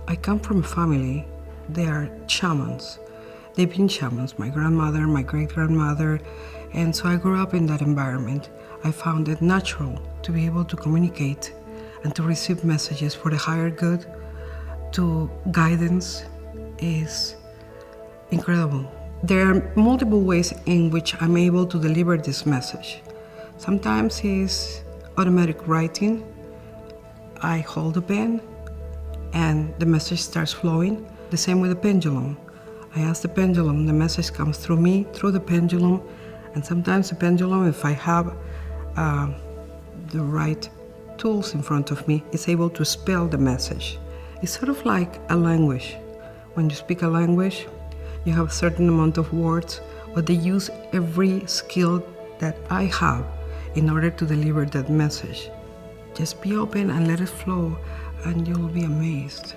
I come from a family, they are shamans. They've been shamans, my grandmother, my great-grandmother, and so I grew up in that environment. I found it natural to be able to communicate and to receive messages for the higher good. To guidance is incredible. There are multiple ways in which I'm able to deliver this message. Sometimes it's automatic writing. I hold the pen and the message starts flowing. The same with the pendulum. I ask the pendulum, the message comes through me, through the pendulum, and sometimes the pendulum, if I have the right tools in front of me, is able to spell the message. It's sort of like a language. When you speak a language, you have a certain amount of words, but they use every skill that I have in order to deliver that message. Just be open and let it flow, and you'll be amazed.